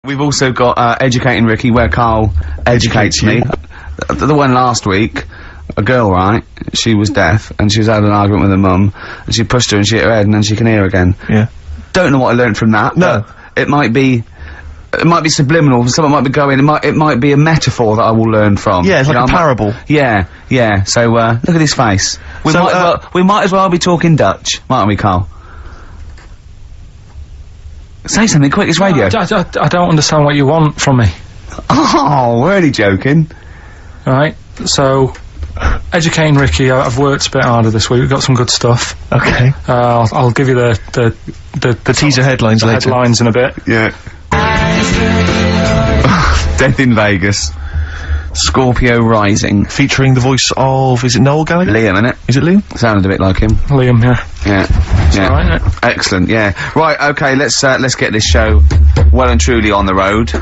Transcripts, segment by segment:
We've also got Educating Ricky, where Carl educates me. The one last week, a girl, right? She was deaf, and she was having an argument with her mum, and she pushed her and she hit her head, and then she can hear again. Yeah. Don't know what I learned from that. No. It might be subliminal, something might be going, it might be a metaphor that I will learn from. Yeah, it's like a parable. Yeah, so, look at his face. We might as well be talking Dutch, mightn't we, Carl? Say something quick, it's radio. I don't understand what you want from me. Oh, we're only joking. Right, so, Educating Ricky, I've worked a bit harder this week, we've got some good stuff. Okay. I'll give you the teaser headlines later. Headlines in a bit. Yeah. Death in Vegas. Scorpio Rising. Featuring the voice of, is it Noel Gallagher? Liam, innit? Is it Liam? Sounded a bit like him. Liam, yeah. Yeah. Alright, innit? Excellent, yeah. Right, okay, let's get this show well and truly on the road.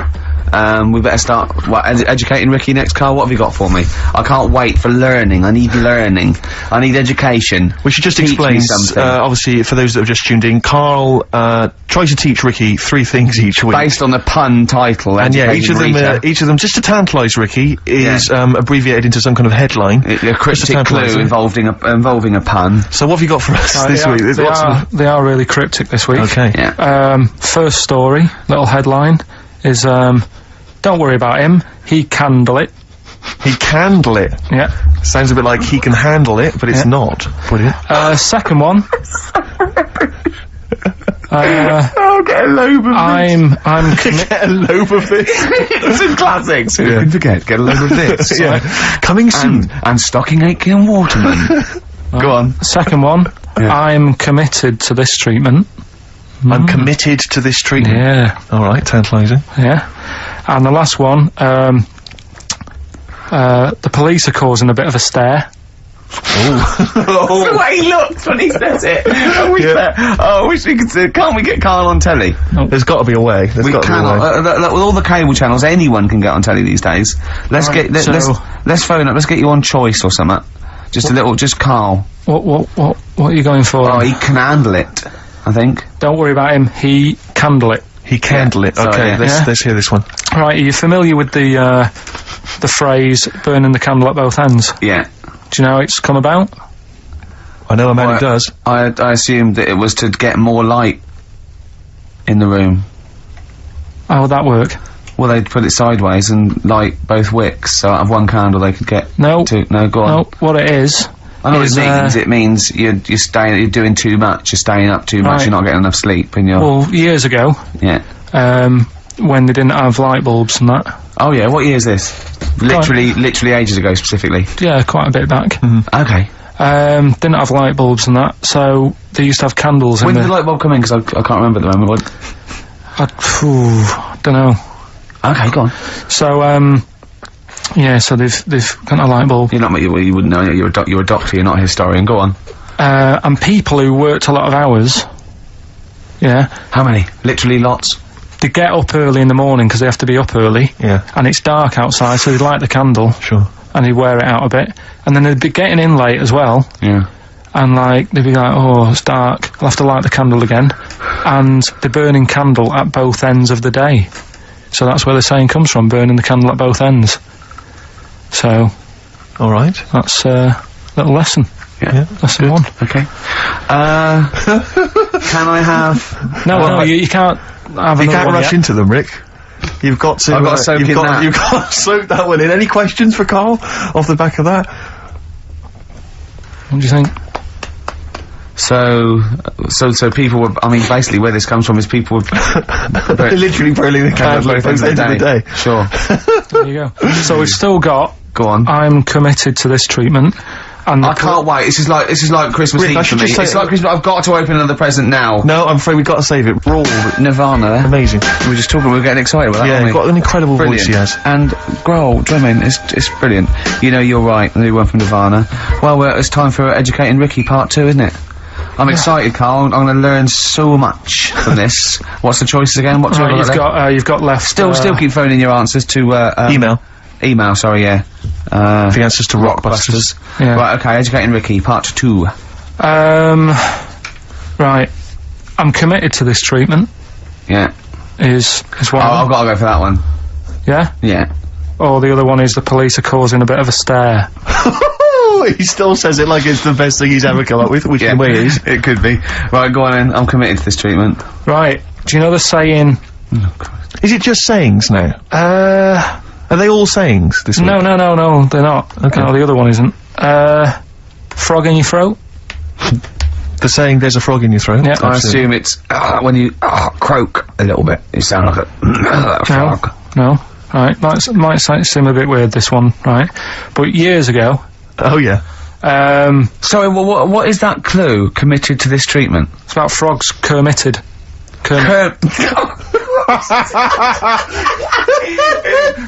We better start, Educating Ricky next, Carl? What have you got for me? I can't wait for learning. I need learning. I need education. We should just Teach explain, me something. obviously, for those that have just tuned in, Carl, tries to teach Ricky 3 things each week. Based on the pun title, and yeah, each of them, just to tantalise Ricky, is, abbreviated into some kind of headline. A cryptic clue involving a pun. So what have you got for us this week? They are really cryptic this week. Okay. Yeah. First story, little headline, is, don't worry about him, he can handle it. He can handle it? Yeah. Sounds a bit like he can handle it, but it's not. Brilliant. Second one. Oh, get a lobe of I'm get a lobe of this. It's a classic. So you can forget, get a lobe of this. Yeah. Coming soon. And stocking Aitken Waterman. Go on. Second one. Yeah. I'm committed to this treatment. I'm committed to this treatment. Yeah. Alright, tantalising. Yeah. And the last one, the police are causing a bit of a stare. Oh. The way he looks when he says it. I wish we could see. Can't we get Carl on telly? Nope. There's got to be a way. We cannot. With all the cable channels, anyone can get on telly these days. Let's phone up. Let's get you on Choice or something. Just Carl. What are you going for? Oh, he can handle it, I think. Don't worry about him. He can handle it. He can handle it. Okay, let's hear this one. Right, are you familiar with the phrase "burning the candle at both ends"? Yeah. Do you know how it's come about? I know a man who does. I assumed that it was to get more light in the room. How would that work? Well, they'd put it sideways and light both wicks, so out of one candle they could get two. No, go on. No, what it is... I know what it means. It means you're doing too much, you're staying up too much, you're not getting enough sleep, and you're... Well, years ago... Yeah. When they didn't have light bulbs and that. Oh yeah, what year is this? Literally ages ago, specifically. Yeah, quite a bit back. Mm-hmm. Okay. Didn't have light bulbs and that, so they used to have candles in When did the light bulb come in? Because I can't remember at the moment. I don't know. Okay, go on. So, yeah, so they've got a light bulb. You wouldn't know, you're a doctor, you're not a historian, go on. And people who worked a lot of hours, yeah. How many? Literally lots? They get up early in the morning because they have to be up early. Yeah. And it's dark outside, so they'd light the candle. Sure. And they'd wear it out a bit. And then they'd be getting in late as well. Yeah. And like, they'd be like, oh, it's dark, I'll have to light the candle again. And they're burning candle at both ends of the day. So that's where the saying comes from, burning the candle at both ends. So... Alright. That's a little lesson. Yeah. Lesson one. Okay. Can I have... No, you can't have You can't rush into them, Rick. You've got to... I've got to soak in that. You've got to soak that one in. Any questions for Carl off the back of that? What do you think? So people were, I mean, basically where this comes from is people were... They're literally burning the candle at both ends of the day. Sure. There you go. So we've still got... Go on. I'm committed to this treatment. And I can't wait. This is like Christmas Rick, Eve for me. It's like Christmas. I've got to open another present now. No, I'm afraid we've got to save it. Raw Nirvana. Amazing. We were just talking. We were getting excited about that. Yeah, aren't we? got an incredible voice he has. And growl drumming. It's brilliant. You know, you're right. The new one from Nirvana. Well, it's time for Educating Ricky Part 2, isn't it? I'm excited, Carl. I'm going to learn so much from this. What's the choices again? What's you've got left. Still keep phoning your answers to Email, sorry, yeah. The answers to Rockbusters. Yeah. Right, okay, Educating Ricky, Part 2. Right. I'm committed to this treatment. Yeah. is one. Oh, of I've them. got to go for that one. Yeah? Yeah. Or the other one is the police are causing a bit of a stir. He still says it like it's the best thing he's ever come up with, which in a way it is. It could be. Right, go on then. I'm committed to this treatment. Right. Do you know the saying... Is it just sayings now? Are they all sayings this week? No, they're not. Okay. No, the other one isn't. Frog in your throat? The saying, there's a frog in your throat? Yeah. I assume it's when you croak a little bit. You sound like a frog. No. Right. Might seem a bit weird, this one, right? But years ago... Oh, yeah. Sorry, what is that clue? Committed to this treatment? It's about frogs Kermit-ted.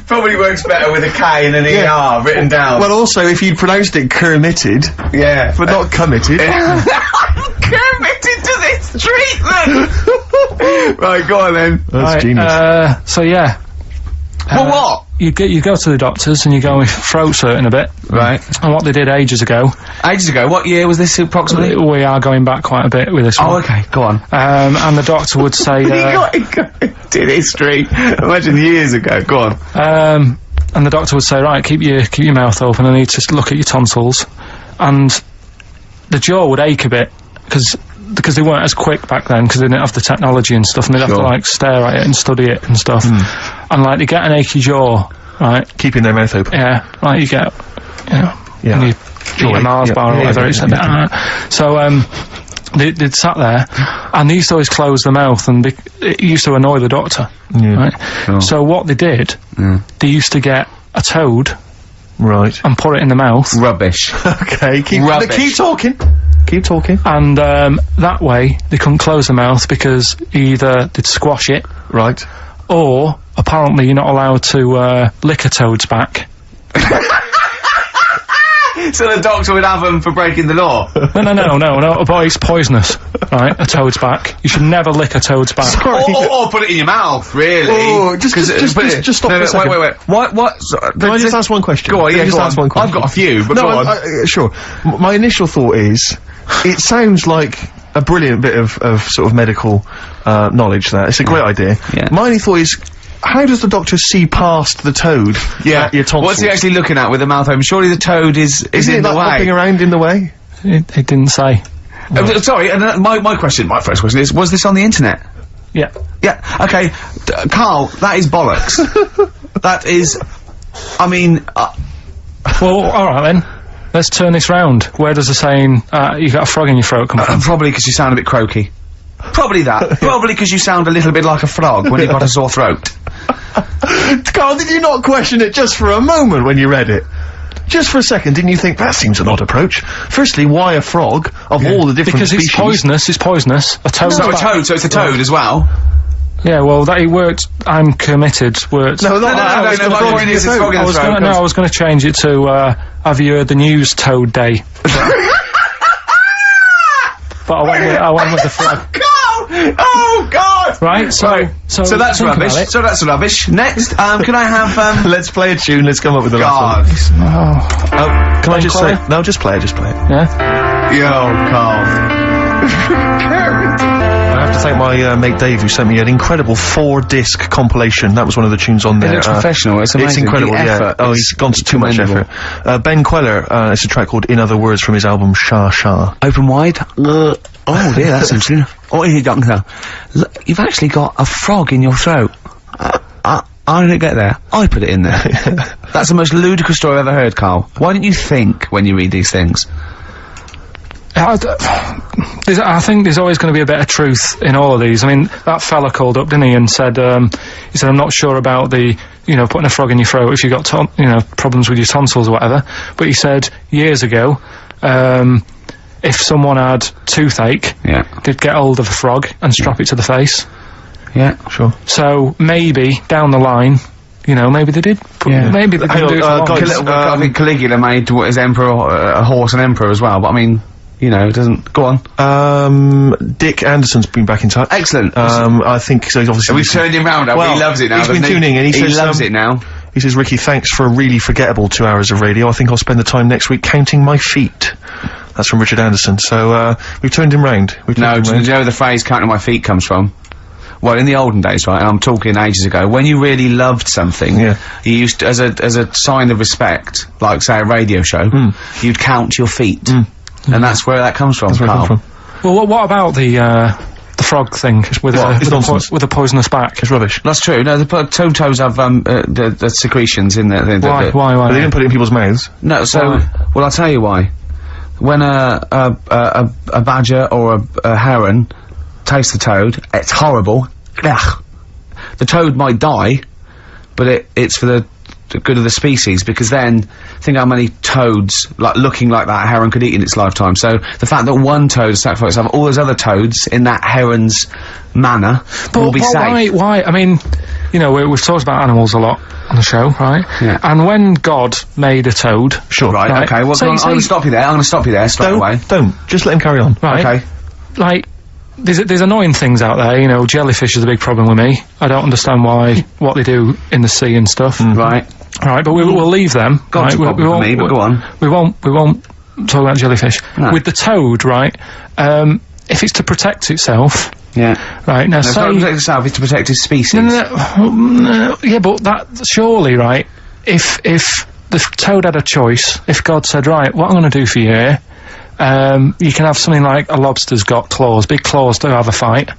Probably works better with a K and an ER written down. Well, also, if you'd pronounced it Kermitted, yeah. but not committed. Committed to this treatment! Right, go on then. That's genius. So yeah. Well, what? You go to the doctors and you go with throat hurting a bit. Right. And what they did ages ago... Ages ago? What year was this approximately? We are going back quite a bit with this one. Oh, okay, go on. And the doctor would say... did history. Imagine years ago. Go on. And the doctor would say, right, keep your mouth open, I need to look at your tonsils. And the jaw would ache a bit, because they weren't as quick back then, because they didn't have the technology and stuff, and they'd have to, like, stare at it and study it and stuff. And, like, they get an achy jaw, right? Keeping their mouth open. Yeah, like, you get, Yeah. and you eat a Mars bar or whatever, it's a bit, So, they'd sat there, and they used to always close their mouth, and it used to annoy the doctor, right? Sure. So what they did, they used to get a toad, Right. and put it in the mouth, Rubbish. Okay, keep talking. Keep talking. and that way they couldn't close the mouth because either they'd squash it, Right. or apparently you're not allowed to lick a toad's back. So the doctor would have them for breaking the law? No, but it's poisonous, right? A toad's back. You should never lick a toad's back. Sorry. Or put it in your mouth, really. Oh, just stop for a second. Wait. What? Can I just ask one question? Go on, Can I yeah, just go ask on. one question? I've got a few, but no, go on. Sure. My initial thought is, it sounds like a brilliant bit of sort of medical knowledge there. It's a great idea. Yeah. My only thought is, how does the doctor see past the toad? Yeah. At your tonsils? What's he actually looking at with the mouth open? Surely the toad is Isn't in it the like hopping way. around in the way? It didn't say. Sorry, and my first question is, was this on the internet? Yeah. Yeah, okay. Carl, that is bollocks. That is... I mean... Well, alright then. Let's turn this round. Where does the saying, you got a frog in your throat come from? probably because you sound a bit croaky. Probably that. Probably because you sound a little bit like a frog when you've got a sore throat. Carl, did you not question it just for a moment when you read it? Just for a second, didn't you think, that seems an odd approach? Firstly, why a frog, of all the different Because species? it's poisonous. A toad. So it's a toad as well. Yeah, well, that it worked. I'm committed. Worked. No, my point is it's frog in the throat. I was going to change it to, have you heard the news Toad Day? But I went with the frog. Oh God! Right, so that's think rubbish. about it. So that's rubbish. Next, can I have Let's play a tune, let's come up with the God. last one. Oh, Oh, can I just Chloe? say, no, just play it. yeah? Yo, Carl. I have to thank my mate Dave, who sent me an incredible 4-disc compilation. That was one of the tunes on there. It looks professional. It's amazing. It's incredible, The yeah. effort Oh, is he's gone to too much commendable. effort. Ben Queller, it's a track called In Other Words from his album Shah Shah. Open wide. Oh dear, that's interesting. Oh, here, doctor. Look, you've actually got a frog in your throat. How did it get there? I put it in there. That's the most ludicrous story I've ever heard, Carl. Why don't you think when you read these things? I think there's always going to be a bit of truth in all of these. I mean, that fella called up, didn't he, and said, I'm not sure about the, putting a frog in your throat if you got, problems with your tonsils or whatever. But he said, years ago, if someone had toothache, they'd get hold of a frog and strap it to the face. Yeah, sure. So, maybe, down the line, maybe they did. Maybe they didn't do it for long. I think Caligula made his emperor, a horse and emperor as well, but I mean... it doesn't... Go on. Dick Anderson's been back in touch. Excellent. I think, so he's obviously... We've turned him round, well, he loves it now, he's been tuning in, he says, loves it now. He says, Ricky, thanks for a really forgettable 2 hours of radio. I think I'll spend the time next week counting my feet. That's from Richard Anderson. So, we've turned him round. Do you know where the phrase counting my feet comes from? well, in the olden days, right, and I'm talking ages ago, when you really loved something, Yeah. you used to, as a sign of respect, like, say, a radio show, you'd count your feet. And that's where that comes from, That's where it Carl. comes from. Well, what about the frog thing with It's nonsense. with a poisonous back? It's rubbish. That's true. No, the toads have, the secretions in there. Why? But they didn't put it in people's mouths. No, so, Why? well, I'll tell you why. When a badger or a heron tastes the toad, it's horrible. Ugh. The toad might die, but it's for the good of the species, because then, think how many toads, like, looking like that heron could eat in its lifetime. So, the fact that one toad is sacrificed, all those other toads in that heron's manner will be safe. Why? I mean, you know, we've talked about animals a lot on the show, right? Yeah. And when God made a toad, Sure. Right, okay, well, So I'm you gonna say- stop you there, straight away. Don't. Just let him carry on. right? Okay. Like, there's annoying things out there, you know, jellyfish is a big problem with me. I don't understand what they do in the sea and stuff. Right. Right, but we'll leave them. God's a right? problem for me, but go on. We won't talk about jellyfish. No. With the toad, right, if it's to protect itself, Yeah. right, now No, it's say... not to protect itself, it's to protect its species. No, yeah, but that, surely, right, if the toad had a choice, if God said, right, what I'm going to do for you here, you can have something like a lobster's got claws, big claws to have a fight,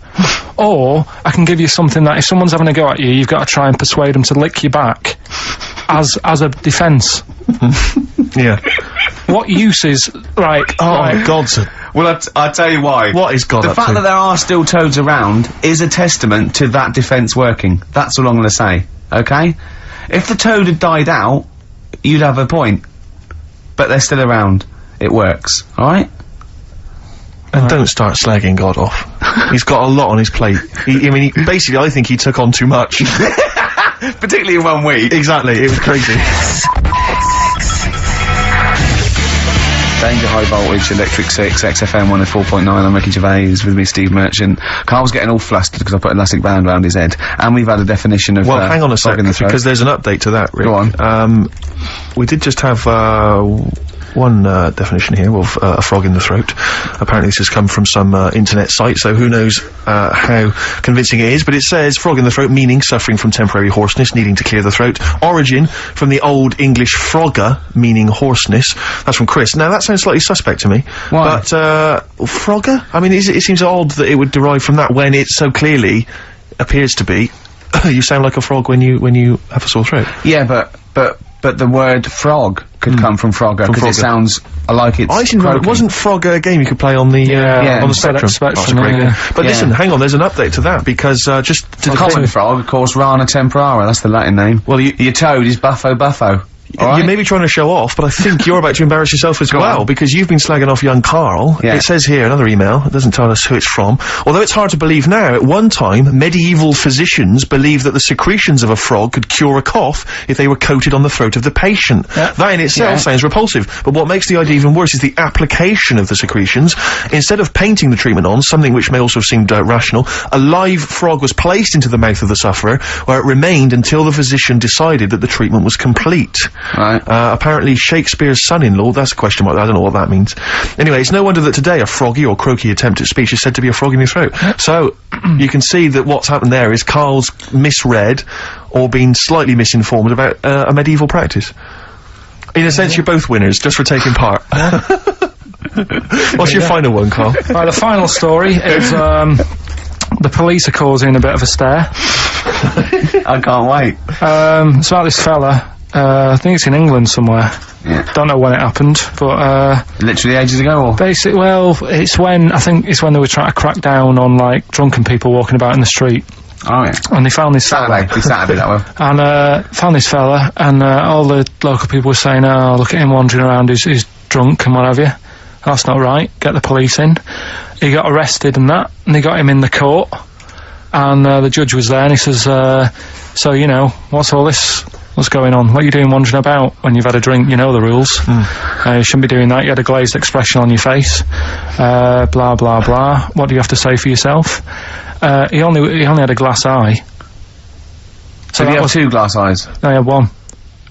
or I can give you something that if someone's having a go at you, you've got to try and persuade them to lick your back as a defence. Yeah. What use is, right, Oh, right, God's a... Well, I'll tell you why. What is God The up fact to? that there are still toads around is a testament to that defence working. That's all I'm going to say. Okay? If the toad had died out, you'd have a point. But they're still around. It works. Alright? And don't start slagging God off. He's got a lot on his plate. Basically, I think he took on too much. Particularly in 1 week. Exactly, it was crazy. Danger High Voltage, Electric 6, XFM 104.9, I'm Ricky Gervais, with me Steve Merchant. Carl's getting all flustered because I put an elastic band around his head. And we've had a definition of, Well, hang on a frog sec, in the throat. because there's an update to that, Rick. Go on. We did just have, one definition here of a frog in the throat. Apparently this has come from some internet site, so who knows how convincing it is, but it says frog in the throat, meaning suffering from temporary hoarseness, needing to clear the throat. Origin from the Old English frogger, meaning hoarseness. That's from Chris. Now that sounds slightly suspect to me. Why? But frogger? I mean, it seems odd that it would derive from that when it so clearly appears to be you sound like a frog when you have a sore throat. Yeah, but the word frog could come from Frogger, because it Frogger. sounds like it's I seem to remember, croaking. wasn't Frogger a game you could play on the Yeah, on the Spectrum. Spectrum? Spectrum, Oh, it's a great yeah. game. But Yeah. listen, hang on, there's an update to that, because just to The common frog, of course, Rana temporara, that's the Latin name. Well, Your toad is Buffo Buffo. You may be trying to show off, but I think you're about to embarrass yourself as well, on. because you've been slagging off young Carl. Yeah. It says here, another email, it doesn't tell us who it's from. Although it's hard to believe now, at one time, medieval physicians believed that the secretions of a frog could cure a cough if they were coated on the throat of the patient. That in itself Yeah. sounds repulsive, but what makes the idea even worse is the application of the secretions. Instead of painting the treatment on, something which may also have seemed rational, a live frog was placed into the mouth of the sufferer, where it remained until the physician decided that the treatment was complete. Right. Apparently Shakespeare's son-in-law, that's a question mark, I don't know what that means. Anyway, it's no wonder that today a froggy or croaky attempt at speech is said to be a frog in your throat. So, you can see that what's happened there is Carl's misread, or been slightly misinformed about a medieval practice. In a sense, you're both winners, just for taking part. What's your final one, Carl? Right, the final story is, the police are causing a bit of a stir. I can't wait. It's about this fella, I think it's in England somewhere. Yeah. Don't know when it happened, but, Literally ages ago, or? basically, well, I think it's when they were trying to crack down on, like, drunken people walking about in the street. Oh, yeah. And they found this fella. Saturday. Be Saturday, that way. And, found this fella, and, all the local people were saying, oh, look at him wandering around, he's drunk and what have you. That's not right, get the police in. He got arrested and that, and they got him in the court. And, the judge was there, and he says, so, you know, what's all this? What's going on? What are you doing wandering about when you've had a drink? You know the rules. You shouldn't be doing that. You had a glazed expression on your face. Blah, blah, blah. What do you have to say for yourself? He only had a glass eye. So that you have was- 2 glass eyes? No, he had one.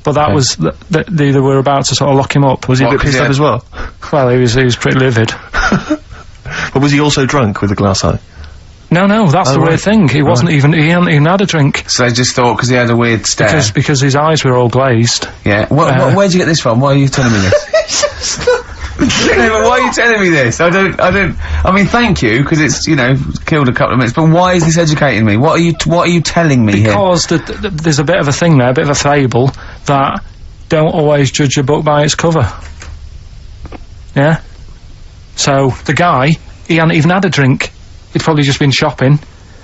But that Okay. was, they were about to sort of lock him up. Was he a What, bit 'cause pissed he up had- as well? Well, he was pretty livid. But was he also drunk with a glass eye? No, that's the right. weird thing. He hadn't even had a drink. So they just thought, because he had a weird stare. Because his eyes were all glazed. Yeah. Where'd you get this from? Why are you telling me this? No, but why are you telling me this? I mean, thank you, because it's, you know, killed a couple of minutes, but why is this educating me? What are you telling me here? Because there's a bit of a thing there, a bit of a fable, that don't always judge a book by its cover. Yeah? So, the guy, he hadn't even had a drink. He'd probably just been shopping.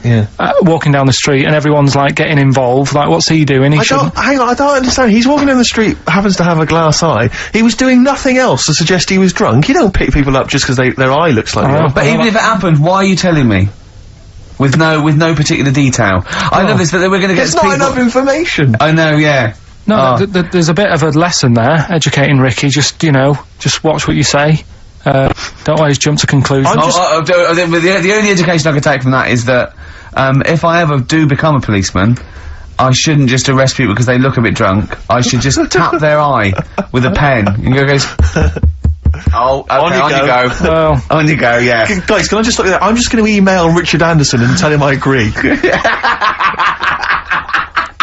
Yeah. Walking down the street, and everyone's like getting involved. Like, what's he doing? Hang on, I don't understand. He's walking down the street, happens to have a glass eye. He was doing nothing else to suggest he was drunk. You don't pick people up just because their eye looks like that. But even if it happened, why are you telling me? With no particular detail. I know this, but then we're gonna get It's not enough information. I know, yeah. No, there's a bit of a lesson there, educating Ricky. Just watch what you say. Don't always jump to conclusions. The only education I can take from that is that if I ever do become a policeman, I shouldn't just arrest people because they look a bit drunk. I should just tap their eye with a pen and goes. Oh, okay, on you go. Well, on you go, yeah. Guys, can I just look at that? I'm just going to email Richard Anderson and tell him I agree.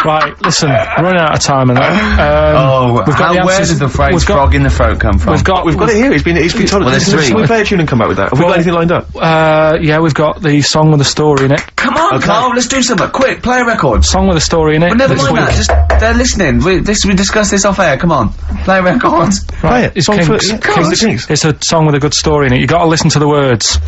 right, listen, we're running out of time and that. Where did the phrase frog in the throat come from? We've got it here. He's been told. Well, there's three. Can we play a tune and come back with that? Have we got anything lined up? Yeah, we've got the song with a story in it. Come on, Carl, let's do something. Quick, play a record. Song with a story in it. But never mind that, just, they're listening. We discussed this off air, come on. Play a record. Right, it's Kinks. Kinks. It's a song with a good story in it. You gotta listen to the words.